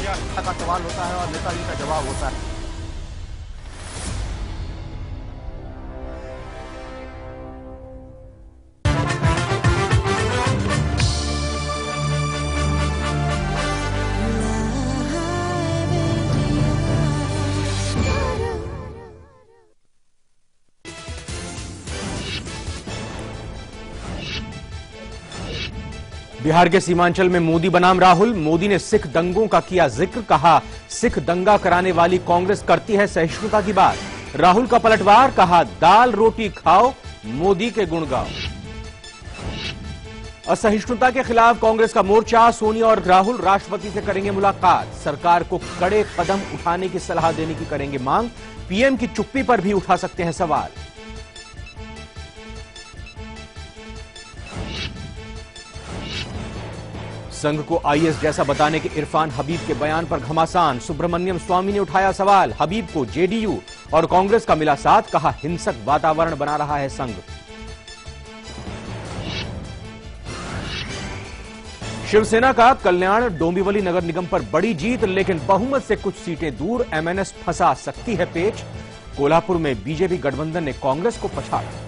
का सवाल होता है और नेताजी का जवाब होता है। बिहार के सीमांचल में मोदी बनाम राहुल। मोदी ने सिख दंगों का किया जिक्र, कहा सिख दंगा कराने वाली कांग्रेस करती है सहिष्णुता की बात। राहुल का पलटवार, कहा दाल रोटी खाओ, मोदी के गुण गाओ। असहिष्णुता के खिलाफ कांग्रेस का मोर्चा। सोनिया और राहुल राष्ट्रपति से करेंगे मुलाकात। सरकार को कड़े कदम उठाने की सलाह देने की करेंगे मांग। पीएम की चुप्पी पर भी उठा सकते हैं सवाल। संघ को आईएस जैसा बताने के इरफान हबीब के बयान पर घमासान। सुब्रमण्यम स्वामी ने उठाया सवाल। हबीब को जेडीयू और कांग्रेस का मिला साथ, कहा हिंसक वातावरण बना रहा है संघ। शिवसेना का कल्याण डोंबिवली नगर निगम पर बड़ी जीत, लेकिन बहुमत से कुछ सीटें दूर। एमएनएस फंसा सकती है पेच। कोल्हापुर में बीजेपी गठबंधन ने कांग्रेस को पछाड़ा।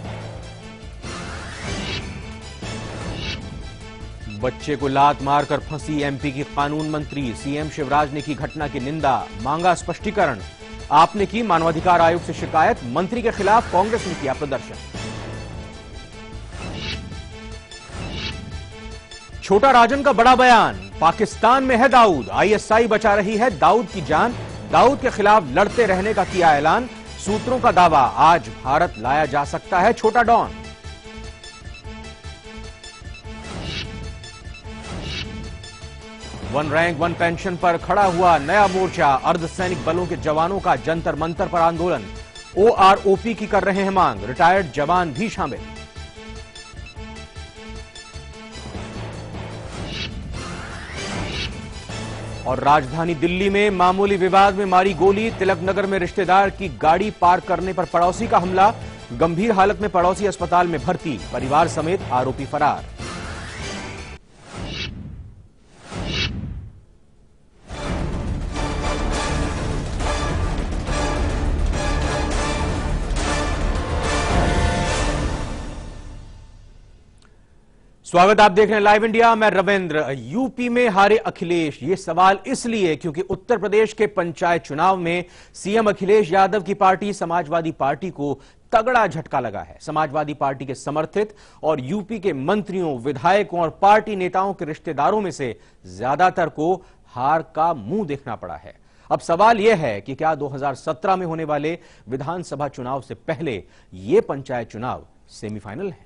बच्चे को लात मारकर फंसी एमपी की कानून मंत्री। सीएम शिवराज ने की घटना की निंदा, मांगा स्पष्टीकरण। आपने की मानवाधिकार आयोग से शिकायत। मंत्री के खिलाफ कांग्रेस ने किया प्रदर्शन। छोटा राजन का बड़ा बयान, पाकिस्तान में है दाऊद, आईएसआई बचा रही है दाऊद की जान। दाऊद के खिलाफ लड़ते रहने का किया ऐलान। सूत्रों का दावा, आज भारत लाया जा सकता है छोटा don. One rank one pension पर खड़ा हुआ नया मोर्चा। अर्धसैनिक बलों के जवानों का जंतर मंतर पर आंदोलन। ओआरओपी की कर रहे हैं मांग। रिटायर्ड जवान भी शामिल। और राजधानी दिल्ली में मामूली विवाद में मारी गोली। तिलक नगर में रिश्तेदार की गाड़ी पार्क करने पर पड़ोसी का हमला। गंभीर हालत में पड़ोसी अस्पताल में भर्ती। परिवार समेत आरोपी फरार। स्वागत, आप देख रहे हैं लाइव इंडिया। मैं रविंद्र। यूपी में हारे अखिलेश, ये सवाल इसलिए क्योंकि उत्तर प्रदेश के पंचायत चुनाव में सीएम अखिलेश यादव की पार्टी समाजवादी पार्टी को तगड़ा झटका लगा है। समाजवादी पार्टी के समर्थित और यूपी के मंत्रियों, विधायकों और पार्टी नेताओं के रिश्तेदारों में से ज्यादातर को हार का मुंह देखना पड़ा है। अब सवाल यह है कि क्या 2017 में होने वाले विधानसभा चुनाव से पहले ये पंचायत चुनाव सेमीफाइनल है?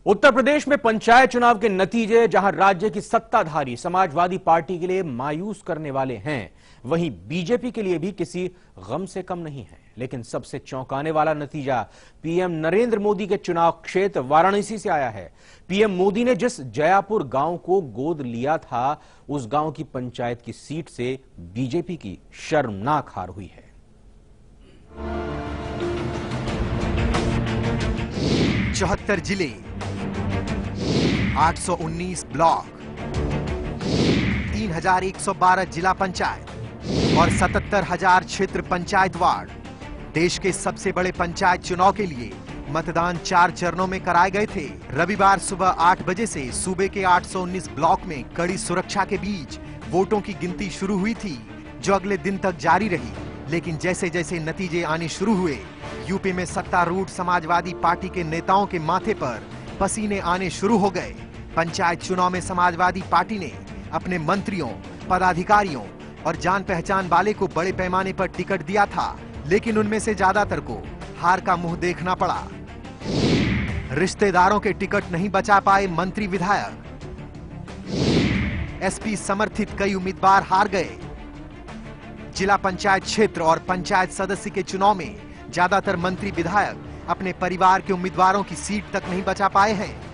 उत्तर प्रदेश में पंचायत चुनाव के नतीजे जहां राज्य की सत्ताधारी समाजवादी पार्टी के लिए मायूस करने वाले हैं, वहीं बीजेपी के लिए भी किसी गम से कम नहीं है। लेकिन सबसे चौंकाने वाला नतीजा पीएम नरेंद्र मोदी के चुनाव क्षेत्र वाराणसी से आया है। पीएम मोदी ने जिस जयापुर गांव को गोद लिया था, उस गांव की पंचायत की सीट से बीजेपी की शर्मनाक हार हुई है। 74 जिले, 819 ब्लॉक, 3112 जिला पंचायत और 77,000 क्षेत्र पंचायत वार्ड। देश के सबसे बड़े पंचायत चुनाव के लिए मतदान 4 चरणों में कराए गए थे। रविवार सुबह 8 बजे से सूबे के 819 ब्लॉक में कड़ी सुरक्षा के बीच वोटों की गिनती शुरू हुई थी, जो अगले दिन तक जारी रही। लेकिन जैसे जैसे नतीजे आने शुरू हुए, यूपी में सत्तारूढ़ समाजवादी पार्टी के नेताओं के माथे पर पसीने आने शुरू हो गए। पंचायत चुनाव में समाजवादी पार्टी ने अपने मंत्रियों, पदाधिकारियों और जान पहचान वाले को बड़े पैमाने पर टिकट दिया था, लेकिन उनमें से ज्यादातर को हार का मुंह देखना पड़ा। रिश्तेदारों के टिकट नहीं बचा पाए मंत्री विधायक। एसपी समर्थित कई उम्मीदवार हार गए। जिला पंचायत क्षेत्र और पंचायत सदस्य के चुनाव में ज्यादातर मंत्री विधायक अपने परिवार के उम्मीदवारों की सीट तक नहीं बचा पाए हैं।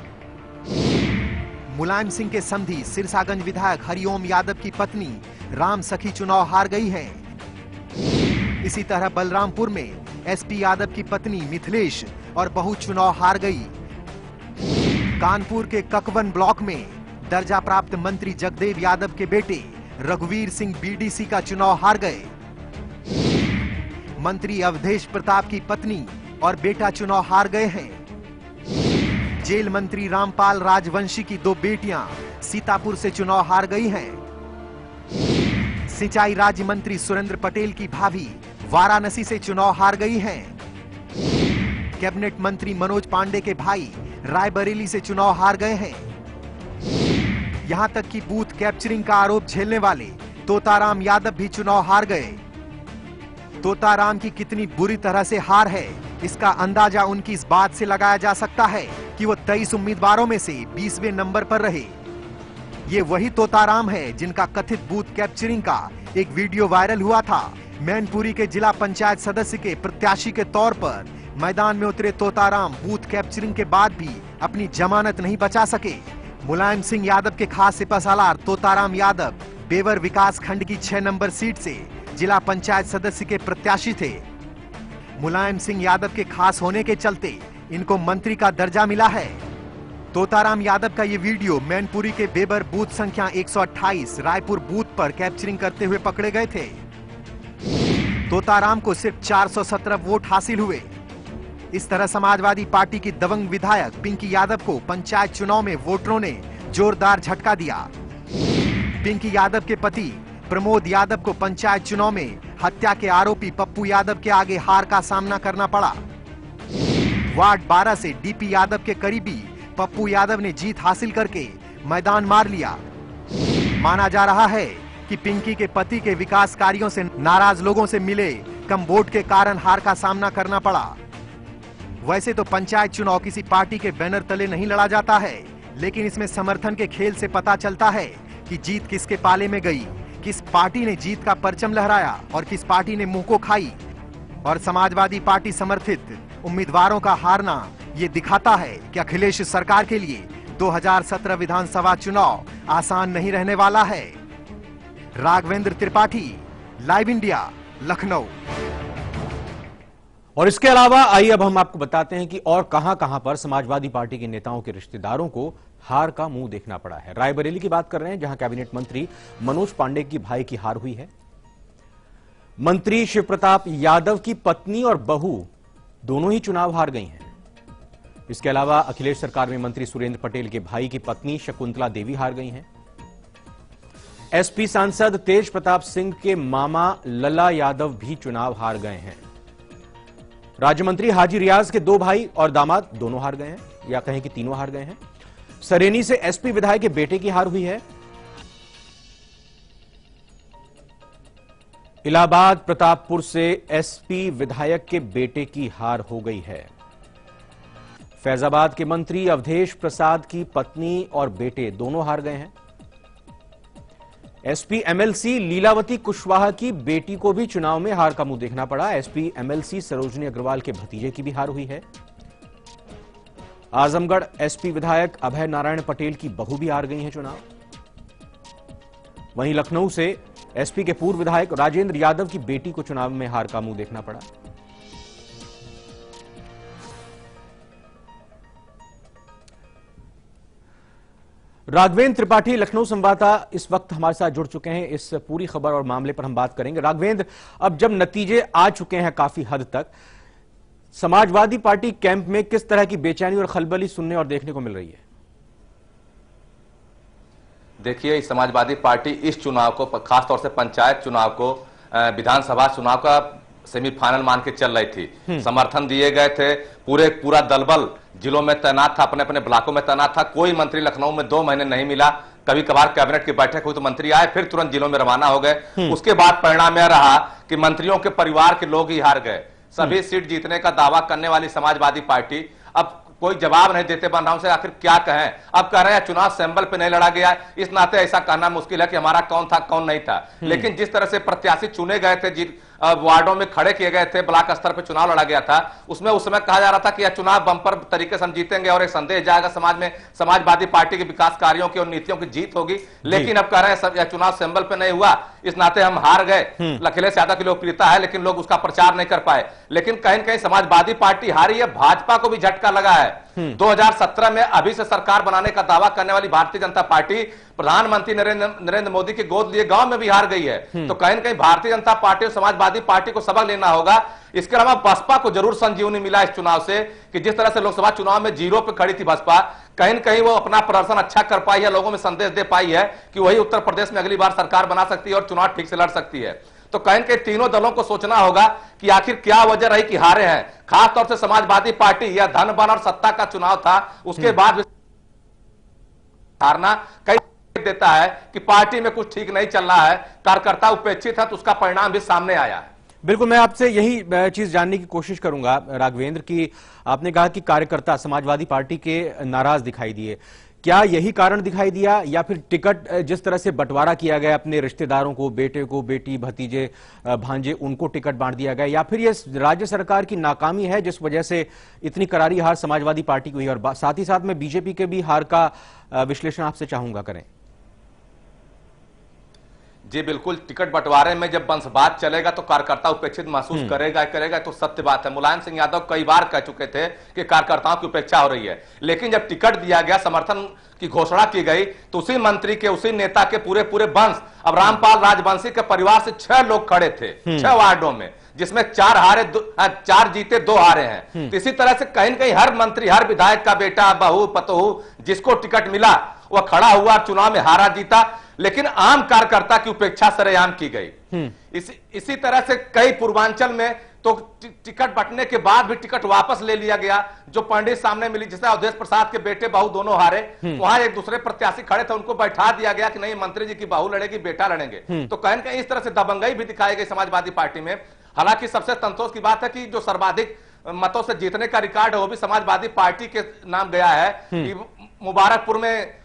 मुलायम सिंह के समधी सिरसागंज विधायक हरिओम यादव की पत्नी राम सखी चुनाव हार गई हैं। इसी तरह बलरामपुर में एसपी यादव की पत्नी मिथिलेश और बहू चुनाव हार गई। कानपुर के ककवन ब्लॉक में दर्जा प्राप्त मंत्री जगदेव यादव के बेटे रघुवीर सिंह बीडीसी का चुनाव हार गए। मंत्री अवधेश प्रताप की पत्नी और बेटा चुनाव हार गए हैं। जेल मंत्री रामपाल राजवंशी की 2 बेटियां सीतापुर से चुनाव हार गई हैं। सिंचाई राज्य मंत्री सुरेंद्र पटेल की भाभी वाराणसी से चुनाव हार गई हैं। कैबिनेट मंत्री मनोज पांडे के भाई रायबरेली से चुनाव हार गए हैं। यहां तक कि बूथ कैप्चरिंग का आरोप झेलने वाले तोताराम यादव भी चुनाव हार गए। तोताराम की कितनी बुरी तरह से हार है, इसका अंदाजा उनकी इस बात से लगाया जा सकता है कि वो 23 उम्मीदवारों में से 20वें नंबर पर रहे। ये वही तोताराम है जिनका कथित बूथ कैप्चरिंग का एक वीडियो वायरल हुआ था। मैनपुरी के जिला पंचायत सदस्य के प्रत्याशी के तौर पर मैदान में उतरे तोताराम बूथ कैप्चरिंग के बाद भी अपनी जमानत नहीं बचा सके। मुलायम सिंह यादव के खास सिपहसालार तोताराम यादव बेवर विकास खंड की 6 नंबर सीट से जिला पंचायत सदस्य के प्रत्याशी थे। मुलायम सिंह यादव के खास होने के चलते इनको मंत्री का दर्जा मिला है। तोताराम यादव का ये वीडियो मैनपुरी के बेबर बूथ संख्या 128 रायपुर बूथ पर कैप्चरिंग करते हुए पकड़े गए थे। तोताराम को सिर्फ 417 वोट हासिल हुए। इस तरह समाजवादी पार्टी की दबंग विधायक पिंकी यादव को पंचायत चुनाव में वोटरों ने जोरदार झटका दिया। पिंकी यादव के पति प्रमोद यादव को पंचायत चुनाव में हत्या के आरोपी पप्पू यादव के आगे हार का सामना करना पड़ा। वार्ड 12 से डीपी यादव के करीबी पप्पू यादव ने जीत हासिल करके मैदान मार लिया। माना जा रहा है कि पिंकी के पति के विकास कार्यों से नाराज लोगों से मिले कम वोट के कारण हार का सामना करना पड़ा। वैसे तो पंचायत चुनाव किसी पार्टी के बैनर तले नहीं लड़ा जाता है, लेकिन इसमें समर्थन के खेल से पता चलता है कि जीत किसके पाले में गई, किस पार्टी ने जीत का परचम लहराया और किस पार्टी ने मुंह को खाई। और समाजवादी पार्टी समर्थित उम्मीदवारों का हारना ये दिखाता है कि अखिलेश सरकार के लिए 2017 विधानसभा चुनाव आसान नहीं रहने वाला है। Raghavendra Tripathi, live India, Lucknow. और इसके अलावा आइए अब हम आपको बताते हैं कि और कहां पर समाजवादी पार्टी के नेताओं के रिश्तेदारों को हार का मुंह देखना पड़ा है। रायबरेली की बात कर रहे हैं, जहां कैबिनेट मंत्री मनोज पांडे की भाई की हार हुई है। मंत्री शिव प्रताप यादव की पत्नी और बहू दोनों ही चुनाव हार गई हैं। इसके अलावा अखिलेश सरकार में मंत्री सुरेंद्र पटेल के भाई की पत्नी शकुंतला देवी हार गई हैं। एसपी सांसद तेज प्रताप सिंह के मामा लला यादव भी चुनाव हार गए हैं। राज्य मंत्री हाजी रियाज के 2 भाई और दामाद दोनों हार गए हैं, या कहें कि तीनों हार गए हैं। सरेनी से एसपी विधायक के बेटे की हार हुई है। इलाहाबाद प्रतापपुर से एसपी विधायक के बेटे की हार हो गई है। फैजाबाद के मंत्री अवधेश प्रसाद की पत्नी और बेटे दोनों हार गए हैं। एसपी एमएलसी लीलावती कुशवाहा की बेटी को भी चुनाव में हार का मुंह देखना पड़ा। एसपी एमएलसी सरोजनी अग्रवाल के भतीजे की भी हार हुई है। आजमगढ़ एसपी विधायक अभय नारायण पटेल की बहू भी हार गई है चुनाव। वहीं लखनऊ से एसपी के पूर्व विधायक राजेंद्र यादव की बेटी को चुनाव में हार का मुंह देखना पड़ा। राघवेंद्र त्रिपाठी लखनऊ संवाददाता इस वक्त हमारे साथ जुड़ चुके हैं। इस पूरी खबर और मामले पर हम बात करेंगे। राघवेंद्र, अब जब नतीजे आ चुके हैं काफी हद तक, समाजवादी पार्टी कैंप में किस तरह की बेचैनी और खलबली सुनने और देखने को मिल रही है? देखिए, समाजवादी पार्टी इस चुनाव को, खासतौर से पंचायत चुनाव को विधानसभा चुनाव का सेमीफाइनल मान के चल रही थी। समर्थन दिए गए थे, पूरा दलबल जिलों में तैनात था, अपने अपने ब्लॉकों में तैनात था। कोई मंत्री लखनऊ में 2 महीने नहीं मिला। कभी कभार कैबिनेट की बैठक हुई तो मंत्री आए, फिर तुरंत जिलों में रवाना हो गए। उसके बाद परिणाम यह रहा कि मंत्रियों के परिवार के लोग ही हार गए। सभी सीट जीतने का दावा करने वाली समाजवादी पार्टी अब कोई जवाब नहीं देते बनाओ से आखिर क्या कहें। अब कह रहे हैं चुनाव सैंपल पे नहीं लड़ा गया, इस नाते ऐसा कहना मुश्किल है कि हमारा कौन था कौन नहीं था। लेकिन जिस तरह से प्रत्याशी चुने गए थे वार्डों में खड़े किए गए थे, ब्लॉक स्तर पर चुनाव लड़ा गया था, उसमें उस समय कहा जा रहा था कि यह चुनाव बम्पर तरीके से हम जीतेंगे और एक संदेश जाएगा समाज में, समाजवादी पार्टी के विकास कार्यों की और नीतियों की जीत होगी। लेकिन अब कह रहे हैं यह चुनाव सिंबल पे नहीं हुआ, इस नाते हम हार गए। अखिलेश यादव की लोकप्रियता है लेकिन लोग उसका प्रचार नहीं कर पाए। लेकिन कहीं न कहीं समाजवादी पार्टी हारी है, भाजपा को भी झटका लगा है। 2017 में अभी से सरकार बनाने का दावा करने वाली भारतीय जनता पार्टी प्रधानमंत्री नरेंद्र मोदी की गोद लिए गांव में भी हार गई है। तो कहीं न कहीं भारतीय जनता पार्टी और समाजवादी पार्टी को सबक लेना होगा। इसके अलावा बसपा को जरूर संजीवनी मिला इस चुनाव से कि जिस तरह से लोकसभा चुनाव में 0 पे खड़ी थी बसपा, कहीं न कहीं वो अपना प्रदर्शन अच्छा कर पाई है, लोगों में संदेश दे पाई है कि वही उत्तर प्रदेश में अगली बार सरकार बना सकती है और चुनाव ठीक से लड़ सकती है। तो कहीं न कहीं तीनों दलों को सोचना होगा कि आखिर क्या वजह रही कि हारे हैं। खासतौर से समाजवादी पार्टी, यह धन बल और सत्ता का चुनाव था, उसके बाद हारना कई देता है कि पार्टी में कुछ ठीक नहीं चल रहा है, कार्यकर्ता उपेक्षित है, तो उसका परिणाम भी सामने आया है। बिल्कुल, मैं आपसे यही चीज जानने की कोशिश करूंगा राघवेंद्र की आपने कहा कि कार्यकर्ता समाजवादी पार्टी के नाराज दिखाई दिए, क्या यही कारण दिखाई दिया या फिर टिकट जिस तरह से बंटवारा किया गया अपने रिश्तेदारों को, बेटे को, बेटी, भतीजे, भांजे, उनको टिकट बांट दिया गया, या फिर यह राज्य सरकार की नाकामी है जिस वजह से इतनी करारी हार समाजवादी पार्टी को हुई? और साथ ही साथ में बीजेपी के भी हार का विश्लेषण आपसे चाहूंगा करें। जी बिल्कुल, टिकट बंटवारे में जब वंशवाद चलेगा तो कार्यकर्ता उपेक्षित महसूस करेगा तो सत्य बात है। मुलायम सिंह यादव कई बार कह चुके थे कि कार्यकर्ताओं की उपेक्षा हो रही है, लेकिन जब टिकट दिया गया, समर्थन की घोषणा की गई, तो उसी मंत्री के, उसी नेता के पूरे वंश, अब रामपाल राजवंशी के परिवार से 6 लोग खड़े थे 6 वार्डों में, जिसमें 4 जीते 2 हारे हैं। तो इसी तरह से कहीं न कहीं हर मंत्री, हर विधायक का बेटा, बहू, पतोहू, जिसको टिकट मिला वह खड़ा हुआ, चुनाव में हारा जीता, लेकिन आम कार्यकर्ता की उपेक्षा सरेआम की गई। इसी तरह से कई पूर्वांचल में तो टिकट बंटने के बाद भी टिकट वापस ले लिया गया। जो पंडित सामने मिली, जैसे अवधेश प्रसाद के बेटे बहू दोनों हारे, वहां एक दूसरे प्रत्याशी खड़े थे, उनको बैठा दिया गया कि नहीं, मंत्री जी की बहू लड़ेगी, बेटा लड़ेंगे। तो कहीं न कहीं इस तरह से दबंगई भी दिखाई गई समाजवादी पार्टी में। हालांकि सबसे संतोष की बात है कि जो सर्वाधिक मतों से जीतने का रिकॉर्ड है वो भी समाजवादी पार्टी के नाम गया है कि मुबारकपुर में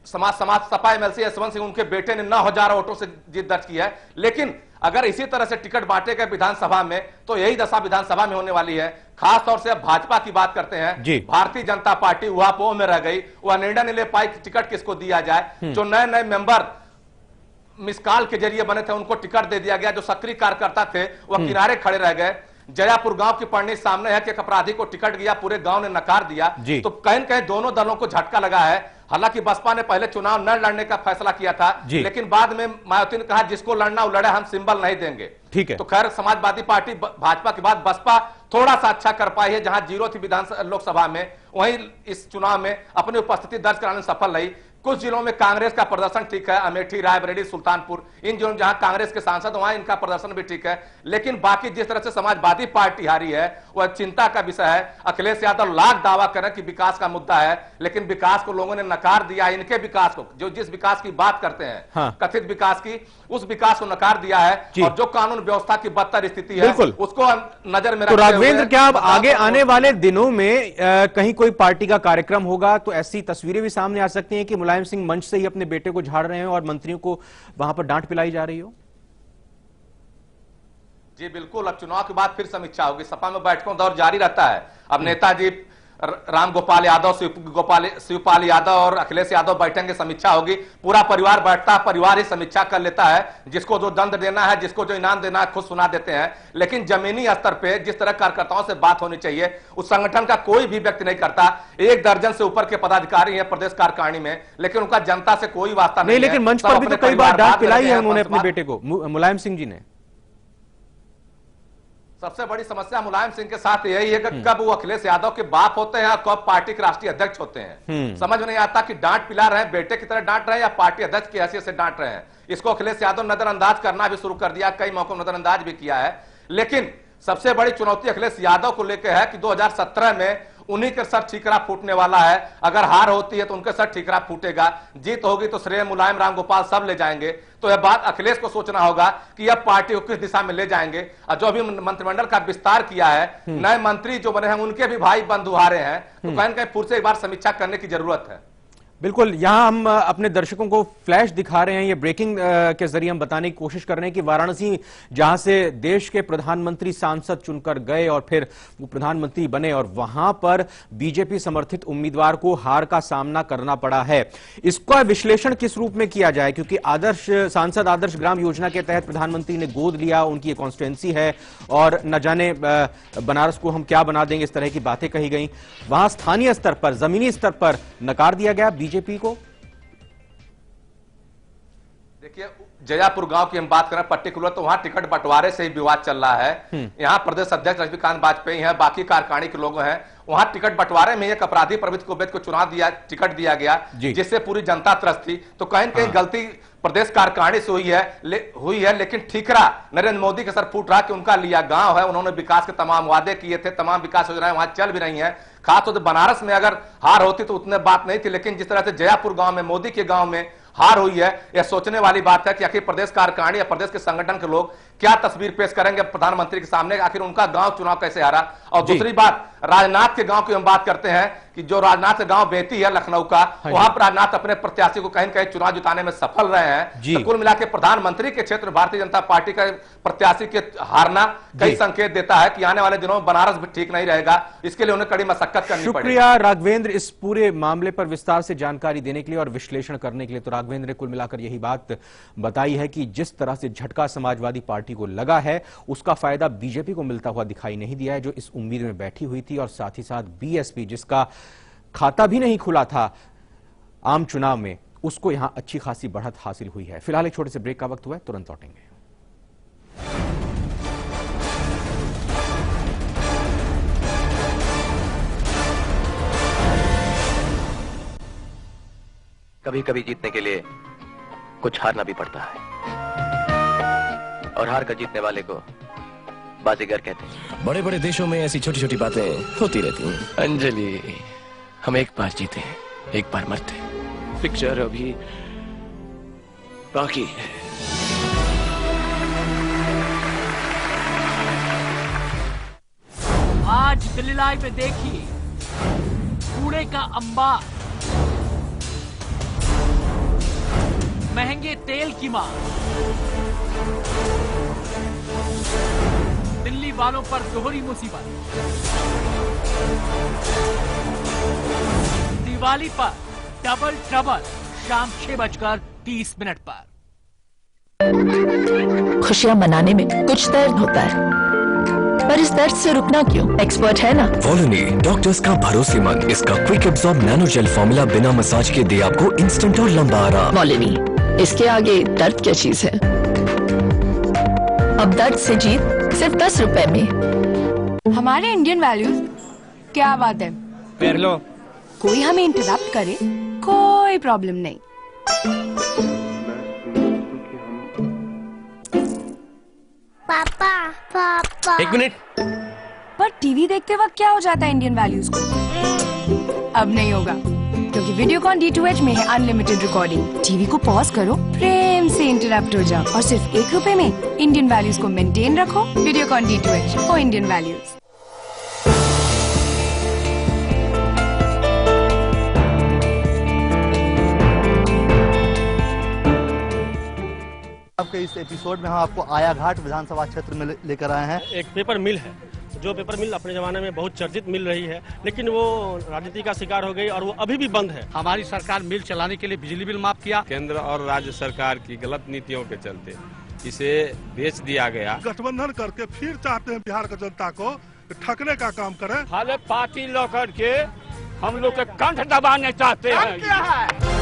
समाज सपा एमएलसी यशवंत सिंह, उनके बेटे ने 9000 वोटों से जीत दर्ज की है। लेकिन अगर इसी तरह से टिकट बांटे गए विधानसभा में तो यही दशा विधानसभा में होने वाली है। खासतौर से अब भाजपा की बात करते हैं, भारतीय जनता पार्टी उहापोह में रह गई, वह निर्णय नहीं ले पाई कि टिकट किसको दिया जाए। जो नए मेंबर मिस कॉल के जरिए बने थे उनको टिकट दे दिया गया, जो सक्रिय कार्यकर्ता थे वह किनारे खड़े रह गए। जयापुर गांव की पढ़नी सामने है कि एक अपराधी को टिकट दिया, पूरे गांव ने नकार दिया। तो कहीं न कहीं दोनों दलों को झटका लगा है। हालांकि बसपा ने पहले चुनाव न लड़ने का फैसला किया था, लेकिन बाद में मायावती ने कहा जिसको लड़ना वो लड़े, हम सिंबल नहीं देंगे। ठीक है। तो खैर समाजवादी पार्टी भाजपा के बाद बसपा थोड़ा सा अच्छा कर पाई है, जहां 0 थी लोकसभा में, वहीं इस चुनाव में अपनी उपस्थिति दर्ज कराने में सफल रही। कुछ जिलों में कांग्रेस का प्रदर्शन ठीक है, अमेठी, रायबरेली, सुल्तानपुर, इन जिलों में जहां कांग्रेस के सांसद वहां इनका प्रदर्शन भी ठीक है। लेकिन बाकी जिस तरह से समाजवादी पार्टी हारी है वह चिंता का विषय है। अखिलेश यादव लाख दावा करें कि विकास का मुद्दा है, लेकिन विकास को लोगों ने नकार दिया। इनके विकास को, जो जिस विकास की बात करते हैं, कथित विकास की, उस विकास को नकार दिया है। और जो कानून व्यवस्था की बदतर स्थिति है उसको नजर में तो राघवेंद्र, क्या अब आगे आने वाले दिनों में कहीं कोई पार्टी का कार्यक्रम होगा तो ऐसी तस्वीरें भी सामने आ सकती हैं कि मुलायम सिंह मंच से ही अपने बेटे को झाड़ रहे हैं और मंत्रियों को वहां पर डांट पिलाई जा रही हो? जी बिल्कुल, अब चुनाव के बाद फिर समीक्षा होगी। सपा में बैठकों दौर जारी रहता है। अब नेताजी राम गोपाल यादव, शिवपाल यादव और अखिलेश यादव बैठेंगे, समीक्षा होगी। पूरा परिवार बैठता है, परिवार ही समीक्षा कर लेता है। जिसको जो दंड देना है, जिसको जो इनाम देना है, खुद सुना देते हैं। लेकिन जमीनी स्तर पे जिस तरह कार्यकर्ताओं से बात होनी चाहिए उस संगठन का कोई भी व्यक्ति नहीं करता। 1 दर्जन से ऊपर के पदाधिकारी हैं प्रदेश कार्यकारिणी में, लेकिन उनका जनता से कोई वास्ता नहीं। लेकिन मंच पर भी तो कई बार डांट पिलाई है उन्होंने अपने बेटे को, मुलायम सिंह जी ने। सबसे बड़ी समस्या मुलायम सिंह के साथ यही है कि कब वो अखिलेश यादव के बाप होते हैं और कब पार्टी के राष्ट्रीय अध्यक्ष होते हैं। समझ में नहीं आता कि डांट पिला रहे हैं, बेटे की तरह डांट रहे हैं या पार्टी अध्यक्ष की हैसियत से डांट रहे हैं। इसको अखिलेश यादव नजरअंदाज करना भी शुरू कर दिया, कई मौकों नजरअंदाज भी किया है। लेकिन सबसे बड़ी चुनौती अखिलेश यादव को लेकर है कि 2017 में उन्हीं के सर ठीकरा फूटने वाला है। अगर हार होती है तो उनके सर ठीकरा फूटेगा, जीत होगी तो श्रेय मुलायम, राम गोपाल सब ले जाएंगे। तो यह बात अखिलेश को सोचना होगा कि यह पार्टी को किस दिशा में ले जाएंगे। और जो अभी मंत्रिमंडल का विस्तार किया है, नए मंत्री जो बने हैं उनके भी भाई बंधु हारे हैं, तो कहीं न कहीं फिर से एक बार समीक्षा करने की जरूरत है। बिल्कुल, यहां हम अपने दर्शकों को फ्लैश दिखा रहे हैं। ये ब्रेकिंग के जरिए हम बताने की कोशिश कर रहे हैं कि वाराणसी, जहां से देश के प्रधानमंत्री सांसद चुनकर गए और फिर वो प्रधानमंत्री बने, और वहां पर बीजेपी समर्थित उम्मीदवार को हार का सामना करना पड़ा है। इसका विश्लेषण किस रूप में किया जाए, क्योंकि सांसद आदर्श ग्राम योजना के तहत प्रधानमंत्री ने गोद लिया, उनकी एक कॉन्स्टिट्यूंसी है, और न जाने बनारस को हम क्या बना देंगे, इस तरह की बातें कही गई। वहां स्थानीय स्तर पर, जमीनी स्तर पर नकार दिया गया बीजेपी को। देखिए, जयापुर गांव की हम बात करें पर्टिकुलर, तो वहां टिकट बंटवारे से ही विवाद चल रहा है। यहां प्रदेश अध्यक्ष लक्ष्मीकांत वाजपेयी हैं, बाकी कार्यकारिणी के लोग हैं। वहां टिकट बंटवारे में एक अपराधी प्रवृत्ति कुबेत को टिकट दिया गया, जिससे पूरी जनता त्रस्त थी। तो कहीं न कहीं गलती प्रदेश कार्यकारिणी से हुई है, लेकिन ठीकरा नरेंद्र मोदी के सर फूट रहा कि उनका लिया गांव है, उन्होंने विकास के तमाम वादे किए थे, तमाम विकास योजनाएं वहां चल भी रही हैं। खासतौर से बनारस में अगर हार होती तो उतने बात नहीं थी, लेकिन जिस तरह से जयापुर गांव में, मोदी के गांव में हार हुई है, यह सोचने वाली बात है कि आखिर प्रदेश कार्यकारिणी या प्रदेश के संगठन के लोग क्या तस्वीर पेश करेंगे प्रधानमंत्री के सामने, आखिर उनका गांव चुनाव कैसे हारा। और दूसरी बात, राजनाथ के गांव की हम बात करते हैं कि जो राजनाथ का गांव बेती है लखनऊ का, वहां पर राजनाथ अपने प्रत्याशी को कहीं न कहीं चुनाव जिताने में सफल रहे हैं। तो कुल मिलाकर प्रधानमंत्री के क्षेत्र भारतीय जनता पार्टी का प्रत्याशी के हारना कई संकेत देता है कि आने वाले दिनों में बनारस भी ठीक नहीं रहेगा। इसके लिए उन्हें कड़ी मशक्कत करनी पड़ेगी। शुक्रिया राघवेंद्र, इस पूरे मामले पर विस्तार से जानकारी देने के लिए और विश्लेषण करने के लिए। तो राघवेंद्र ने कुल मिलाकर यही बात बताई है कि जिस तरह से झटका समाजवादी पार्टी को लगा है, उसका फायदा बीजेपी को मिलता हुआ दिखाई नहीं दिया है, जो इस उम्मीद में बैठी हुई थी। और साथ ही साथ बीएसपी, जिसका खाता भी नहीं खुला था आम चुनाव में, उसको यहां अच्छी खासी बढ़त हासिल हुई है। फिलहाल एक छोटे से ब्रेक का वक्त हुआ है, तुरंत लौटेंगे। कभी कभी जीतने के लिए कुछ हारना भी पड़ता है, और हार कर जीतने वाले को बाजीगर कहते हैं। बड़े बड़े देशों में ऐसी छोटी छोटी बातें होती रहती हैं। अंजलि, हम एक बार जीते, एक बार मरते, पिक्चर अभी बाकी है। आज दिल्ली लाइव में देखिए कूड़े का अंबार, महंगे तेल की मार, दिल्ली वालों पर दोहरी मुसीबत, दिवाली पर डबल ट्रबल, शाम 6:30 पर। खुशियां मनाने में कुछ दर्द होता है, पर इस दर्द से रुकना क्यों? एक्सपर्ट है ना वॉलोनी, डॉक्टर्स का भरोसेमंद। इसका quick absorb nano gel formula बिना मसाज के दे आपको इंस्टेंट और लंबा आराम। वॉलोनी, इसके आगे दर्द क्या चीज है? अब दर्द से जीत सिर्फ 10 रुपए में। हमारे इंडियन वैल्यूज, क्या बात है। पैर लो। कोई हमें इंटरप्ट करे, कोई प्रॉब्लम नहीं। पापा पापा, एक मिनट। पर टीवी देखते वक्त क्या हो जाता है इंडियन वैल्यूज को? अब नहीं होगा, क्योंकि वीडियोकॉन D2H में है अनलिमिटेड रिकॉर्डिंग। टीवी को पॉज करो, प्रेम से इंटरप्ट हो जाओ, और सिर्फ 1 रुपए में इंडियन वैल्यूज को मेंटेन रखो। Videocon D2H for Indian values. आपके इस एपिसोड में हम आपको आयाघाट विधानसभा क्षेत्र में लेकर आए हैं। एक पेपर मिल है, जो पेपर मिल अपने जमाने में बहुत चर्चित मिल रही है, लेकिन वो राजनीति का शिकार हो गई और वो अभी भी बंद है। हमारी सरकार मिल चलाने के लिए बिजली बिल माफ किया। केंद्र और राज्य सरकार की गलत नीतियों के चलते इसे बेच दिया गया। गठबंधन करके फिर चाहते हैं बिहार की जनता को ठगने का काम करें। हाले पार्टी लो करके हम लोग के कंठ दबाने चाहते हैं। क्या है?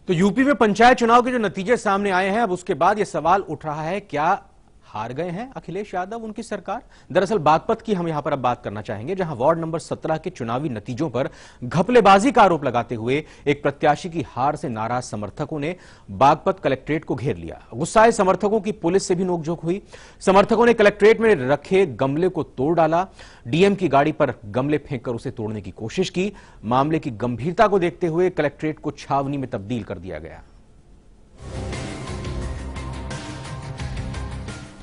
तो यूपी में पंचायत चुनाव के जो नतीजे सामने आए हैं, अब उसके बाद यह सवाल उठ रहा है, क्या हार गए हैं अखिलेश यादव, उनकी सरकार? दरअसल बागपत की हम यहां पर अब बात करना चाहेंगे, जहां वार्ड नंबर 17 के चुनावी नतीजों पर घपलेबाजी का आरोप लगाते हुए एक प्रत्याशी की हार से नाराज समर्थकों ने बागपत कलेक्ट्रेट को घेर लिया। गुस्साए समर्थकों की पुलिस से भी नोकझोंक हुई। समर्थकों ने कलेक्ट्रेट में रखे गमले को तोड़ डाला, डीएम की गाड़ी पर गमले फेंककर उसे तोड़ने की कोशिश की। मामले की गंभीरता को देखते हुए कलेक्ट्रेट को छावनी में तब्दील कर दिया गया।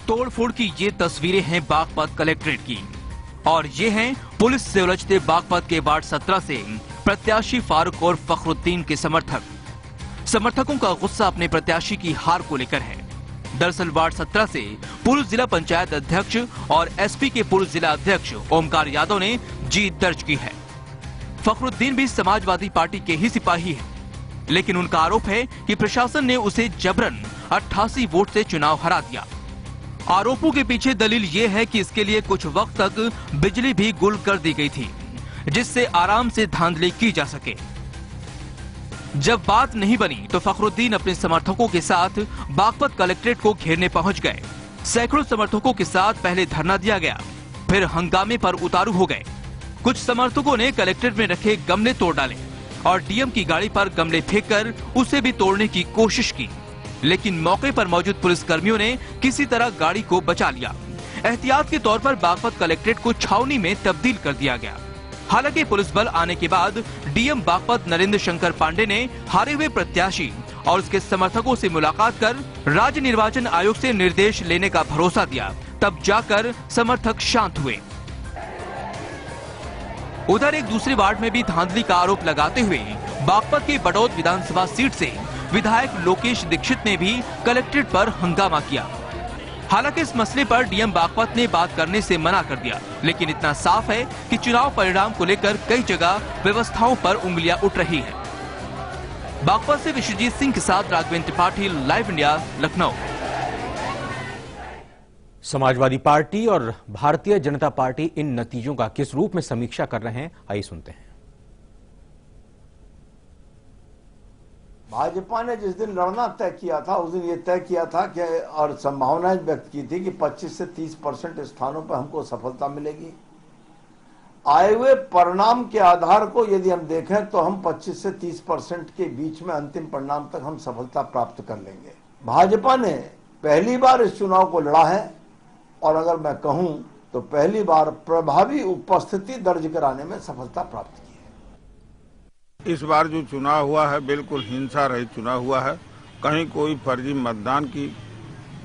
तोड़फोड़ की ये तस्वीरें हैं बागपत कलेक्ट्रेट की और ये हैं पुलिस से उलझते बागपत के वार्ड 17 से प्रत्याशी फारूक और फखरुद्दीन के समर्थकों का गुस्सा अपने प्रत्याशी की हार को लेकर है। दरअसल वार्ड 17 से पूर्व जिला पंचायत अध्यक्ष और एसपी के पूर्व जिला अध्यक्ष ओमकार यादव ने जीत दर्ज की है। फखरुद्दीन भी समाजवादी पार्टी के ही सिपाही है, लेकिन उनका आरोप है कि प्रशासन ने उसे जबरन 88 वोट से चुनाव हरा दिया। आरोपों के पीछे दलील ये है कि इसके लिए कुछ वक्त तक बिजली भी गुल कर दी गई थी, जिससे आराम से धांधली की जा सके। जब बात नहीं बनी तो फखरुद्दीन अपने समर्थकों के साथ बागपत कलेक्ट्रेट को घेरने पहुंच गए। सैकड़ों समर्थकों के साथ पहले धरना दिया गया, फिर हंगामे पर उतारू हो गए। कुछ समर्थकों ने कलेक्ट्रेट में रखे गमले तोड़ डाले और डीएम की गाड़ी पर गमले फेंककर उसे भी तोड़ने की कोशिश की, लेकिन मौके पर मौजूद पुलिसकर्मियों ने किसी तरह गाड़ी को बचा लिया। एहतियात के तौर पर बागपत कलेक्ट्रेट को छावनी में तब्दील कर दिया गया। हालांकि पुलिस बल आने के बाद डीएम बागपत नरेंद्र शंकर पांडे ने हारे हुए प्रत्याशी और उसके समर्थकों से मुलाकात कर राज्य निर्वाचन आयोग से निर्देश लेने का भरोसा दिया, तब जाकर समर्थक शांत हुए। उधर एक दूसरे वार्ड में भी धांधली का आरोप लगाते हुए बागपत के बड़ौद विधानसभा सीट से विधायक लोकेश दीक्षित ने भी कलेक्ट्रेट पर हंगामा किया। हालांकि इस मसले पर डीएम बागपत ने बात करने से मना कर दिया, लेकिन इतना साफ है कि चुनाव परिणाम को लेकर कई जगह व्यवस्थाओं पर उंगलियां उठ रही है। बागपत से विश्वजीत सिंह के साथ Raghavendra Tripathi, live India, Lucknow. Samajwadi party और भारतीय जनता पार्टी इन नतीजों का किस रूप में समीक्षा कर रहे हैं, आइए सुनते हैं। भाजपा ने जिस दिन लड़ना तय किया था उस दिन ये तय किया था कि और संभावनाएं व्यक्त की थी कि 25 से 30% स्थानों पर हमको सफलता मिलेगी। आए हुए परिणाम के आधार को यदि हम देखें तो हम 25 से 30% के बीच में अंतिम परिणाम तक हम सफलता प्राप्त कर लेंगे। भाजपा ने पहली बार इस चुनाव को लड़ा है और अगर मैं कहूं तो पहली बार प्रभावी उपस्थिति दर्ज कराने में सफलता प्राप्त की। इस बार जो चुनाव हुआ है बिल्कुल हिंसा रहित चुनाव हुआ है। कहीं कोई फर्जी मतदान की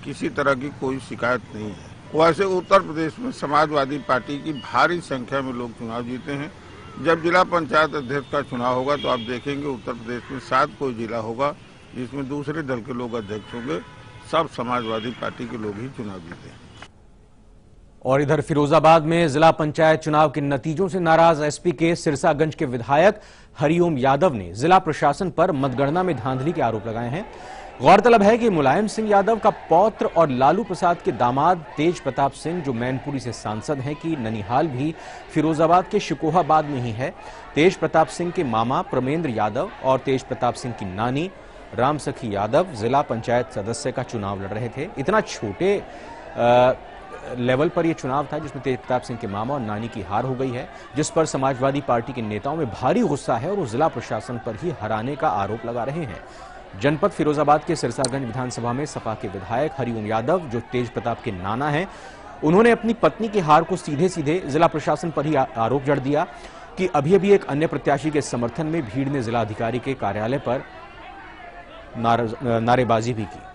किसी तरह की कोई शिकायत नहीं है। वैसे उत्तर प्रदेश में समाजवादी पार्टी की भारी संख्या में लोग चुनाव जीते हैं। जब जिला पंचायत अध्यक्ष का चुनाव होगा तो आप देखेंगे उत्तर प्रदेश में 7 कोई जिला होगा जिसमें दूसरे दल के लोग अध्यक्ष होंगे। सब समाजवादी पार्टी के लोग ही चुनाव जीते हैं। और इधर फिरोजाबाद में जिला पंचायत चुनाव के नतीजों से नाराज एसपी के सिरसागंज के विधायक हरिओम यादव ने जिला प्रशासन पर मतगणना में धांधली के आरोप लगाए हैं। गौरतलब है कि मुलायम सिंह यादव का पौत्र और लालू प्रसाद के दामाद तेज प्रताप सिंह, जो मैनपुरी से सांसद हैं, कि ननिहाल भी फिरोजाबाद के शिकोहाबाद में ही है। तेज प्रताप सिंह के मामा प्रमेंद्र यादव और तेज प्रताप सिंह की नानी राम सखी यादव जिला पंचायत सदस्य का चुनाव लड़ रहे थे। इतना छोटे लेवल पर यह चुनाव था जिसमें तेज प्रताप सिंह के मामा और नानी की हार हो गई है, जिस पर समाजवादी पार्टी के नेताओं में भारी गुस्सा है और वो जिला प्रशासन पर ही हराने का आरोप लगा रहे हैं। जनपद फिरोजाबाद के सिरसागंज विधानसभा में सपा के विधायक हरिओम यादव, जो तेज प्रताप के नाना हैं, उन्होंने अपनी पत्नी की हार को सीधे सीधे जिला प्रशासन पर ही आरोप जड़ दिया कि अभी अभी एक अन्य प्रत्याशी के समर्थन में भीड़ ने जिलाधिकारी के कार्यालय पर नारेबाजी भी की।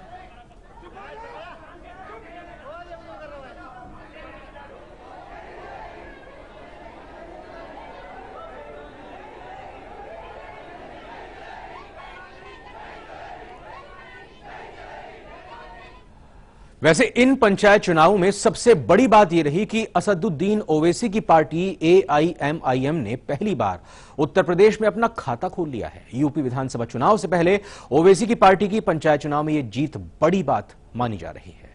वैसे इन पंचायत चुनावों में सबसे बड़ी बात यह रही कि असदुद्दीन ओवैसी की पार्टी AIMIM ने पहली बार उत्तर प्रदेश में अपना खाता खोल लिया है। यूपी विधानसभा चुनाव से पहले ओवैसी की पार्टी की पंचायत चुनाव में यह जीत बड़ी बात मानी जा रही है।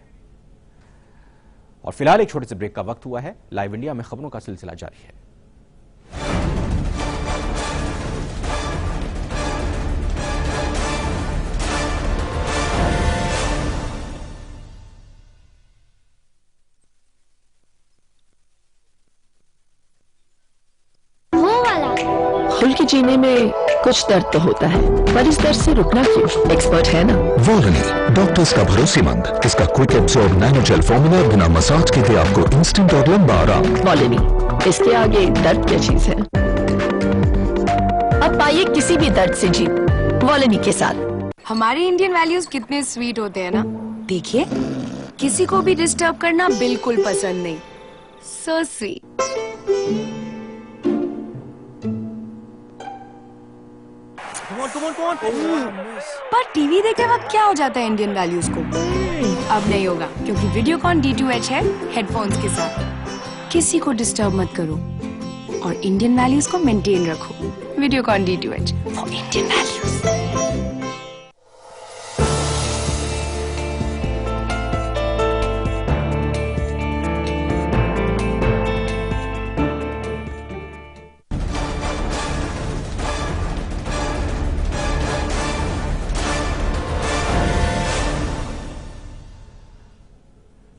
और फिलहाल एक छोटे से ब्रेक का वक्त हुआ है। लाइव इंडिया में खबरों का सिलसिला जारी है। खुल के जीने में कुछ दर्द तो होता है, पर इस दर्द से रुकना क्यों? एक्सपर्ट है ना वॉलनी, डॉक्टर्स का भरोसेमंद। इसका क्विक एब्जॉर्ब नैनोजेल फॉर्मूला बिना मसाज के दे आपको इंस्टेंट और लंबा आराम। वॉलनी, इसके आगे दर्द क्या चीज है? अब पाइए किसी भी दर्द से जीत वॉलनी के साथ। हमारे इंडियन वैल्यूज कितने स्वीट होते हैं ना। देखिए, किसी को भी डिस्टर्ब करना बिल्कुल पसंद नहीं। So sweet. पर टीवी देखते वक्त क्या हो जाता है इंडियन वैल्यूज को? अब नहीं होगा, क्योंकि वीडियोकॉन D2H है हेडफोन्स के साथ। किसी को डिस्टर्ब मत करो और इंडियन वैल्यूज को मेंटेन रखो। Videocon D2H for Indian values.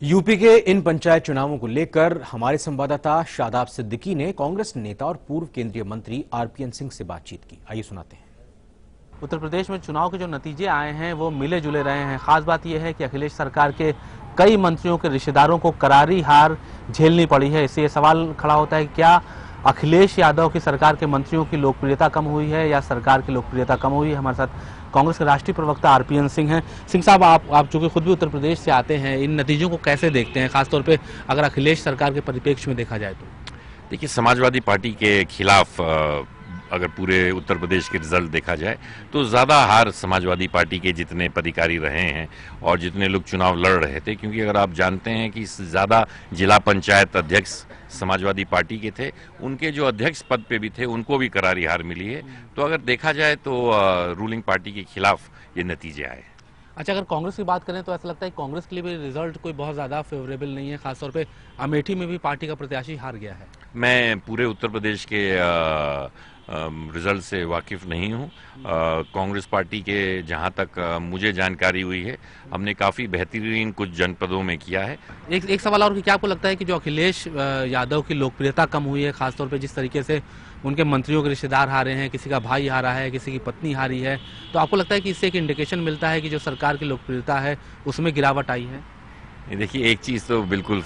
UP के इन पंचायत चुनावों को लेकर हमारे संवाददाता शादाब सिद्दीकी ने कांग्रेस नेता और पूर्व केंद्रीय मंत्री RPN सिंह से बातचीत की। आइए सुनाते हैं। उत्तर प्रदेश में चुनाव के जो नतीजे आए हैं वो मिले जुले रहे हैं। खास बात यह है कि अखिलेश सरकार के कई मंत्रियों के रिश्तेदारों को करारी हार झेलनी पड़ी है। इससे ये सवाल खड़ा होता है कि क्या अखिलेश यादव की सरकार के मंत्रियों की लोकप्रियता कम हुई है या सरकार की लोकप्रियता कम हुई है। हमारे साथ कांग्रेस के राष्ट्रीय प्रवक्ता RPN सिंह हैं। सिंह साहब, आप चूंकि खुद भी उत्तर प्रदेश से आते हैं, इन नतीजों को कैसे देखते हैं, खासतौर पे अगर अखिलेश सरकार के परिप्रेक्ष्य में देखा जाए तो? देखिए, समाजवादी पार्टी के खिलाफ अगर पूरे उत्तर प्रदेश के रिजल्ट देखा जाए तो ज़्यादा हार समाजवादी पार्टी के जितने पदाधिकारी रहे हैं और जितने लोग चुनाव लड़ रहे थे, क्योंकि अगर आप जानते हैं कि ज़्यादा जिला पंचायत अध्यक्ष समाजवादी पार्टी के थे, उनके जो अध्यक्ष पद पे भी थे उनको भी करारी हार मिली है। तो अगर देखा जाए तो रूलिंग पार्टी के खिलाफ ये नतीजे आए। अच्छा, अगर कांग्रेस की बात करें तो ऐसा लगता है कि कांग्रेस के लिए भी रिजल्ट कोई बहुत ज़्यादा फेवरेबल नहीं है। खासतौर पे अमेठी में भी पार्टी का प्रत्याशी हार गया है। मैं पूरे उत्तर प्रदेश के रिजल्ट से वाकिफ नहीं हूँ। कांग्रेस पार्टी के जहाँ तक मुझे जानकारी हुई है, हमने काफ़ी बेहतरीन कुछ जनपदों में किया है। एक सवाल और कि क्या आपको लगता है कि जो अखिलेश यादव की लोकप्रियता कम हुई है, खासतौर पे जिस तरीके से उनके मंत्रियों के रिश्तेदार हारे हैं, किसी का भाई हारा है, किसी की पत्नी हारी है, तो आपको लगता है कि इससे एक इंडिकेशन मिलता है कि जो सरकार की लोकप्रियता है उसमें गिरावट आई है? देखिए, एक चीज़ तो बिल्कुल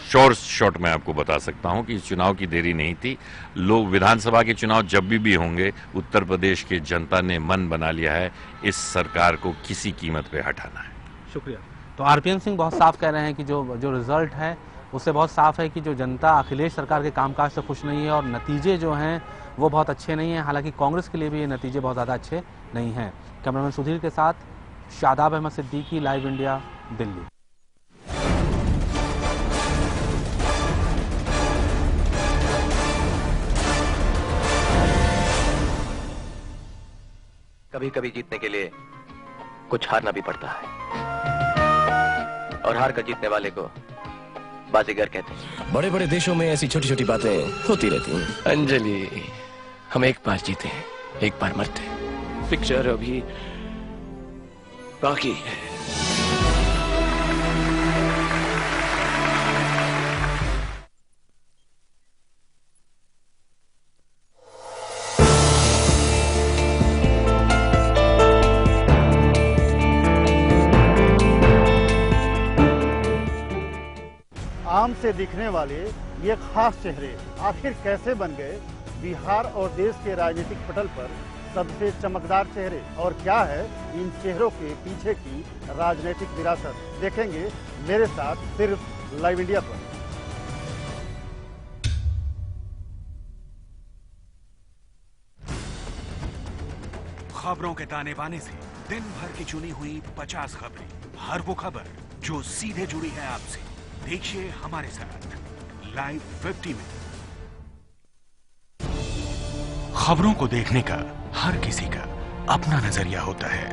शॉर्ट में आपको बता सकता हूं कि इस चुनाव की देरी नहीं थी। लोग विधानसभा के चुनाव जब भी होंगे, उत्तर प्रदेश की जनता ने मन बना लिया है इस सरकार को किसी कीमत पे हटाना है। शुक्रिया। तो RPN सिंह बहुत साफ कह रहे हैं कि जो रिजल्ट है उससे बहुत साफ है कि जो जनता अखिलेश सरकार के कामकाज से खुश नहीं है और नतीजे जो हैं वो बहुत अच्छे नहीं हैं। हालांकि कांग्रेस के लिए भी ये नतीजे बहुत ज़्यादा अच्छे नहीं हैं। कैमरामैन सुधीर के साथ शादाब अहमद सिद्दीकी, लाइव इंडिया, दिल्ली। कभी कभी जीतने के लिए कुछ हारना भी पड़ता है, और हार कर जीतने वाले को बाजीगर कहते हैं। बड़े बड़े देशों में ऐसी छोटी छोटी बातें होती रहती हैं। अंजलि, हम एक बार जीते, एक बार मरते। पिक्चर अभी बाकी है। आम से दिखने वाले ये खास चेहरे आखिर कैसे बन गए बिहार और देश के राजनीतिक पटल पर सबसे चमकदार चेहरे, और क्या है इन चेहरों के पीछे की राजनीतिक विरासत, देखेंगे मेरे साथ सिर्फ लाइव इंडिया पर। खबरों के ताने बाने से दिन भर की चुनी हुई 50 खबरें, हर वो खबर जो सीधे जुड़ी है आपसे। देखिए हमारे साथ लाइव 50 में। खबरों को देखने का हर किसी का अपना नजरिया होता है।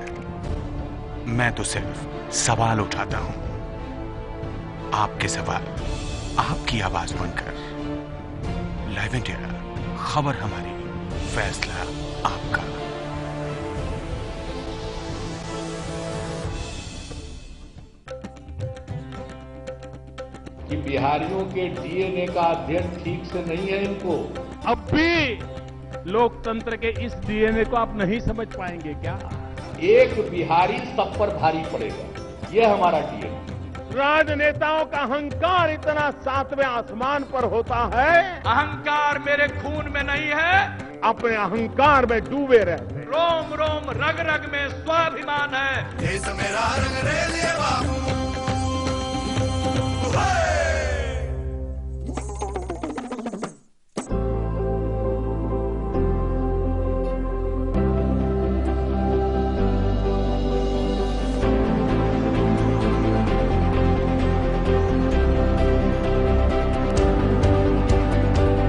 मैं तो सिर्फ सवाल उठाता हूं, आपके सवाल आपकी आवाज बनकर। लाइव इंडिया, खबर हमारी, फैसला आपका। कि बिहारियों के डीएनए का अध्ययन ठीक से नहीं है इनको। अब भी लोकतंत्र के इस डीएनए को आप नहीं समझ पाएंगे क्या? एक बिहारी सब पर भारी पड़ेगा, यह हमारा डीएनए। राजनेताओं का अहंकार इतना सातवें आसमान पर होता है। अहंकार मेरे खून में नहीं है, अपने अहंकार में डूबे रहते हैं। रोम रोम रग रग में स्वाभिमान है। देश मेरा रंग रेलिए बाबू।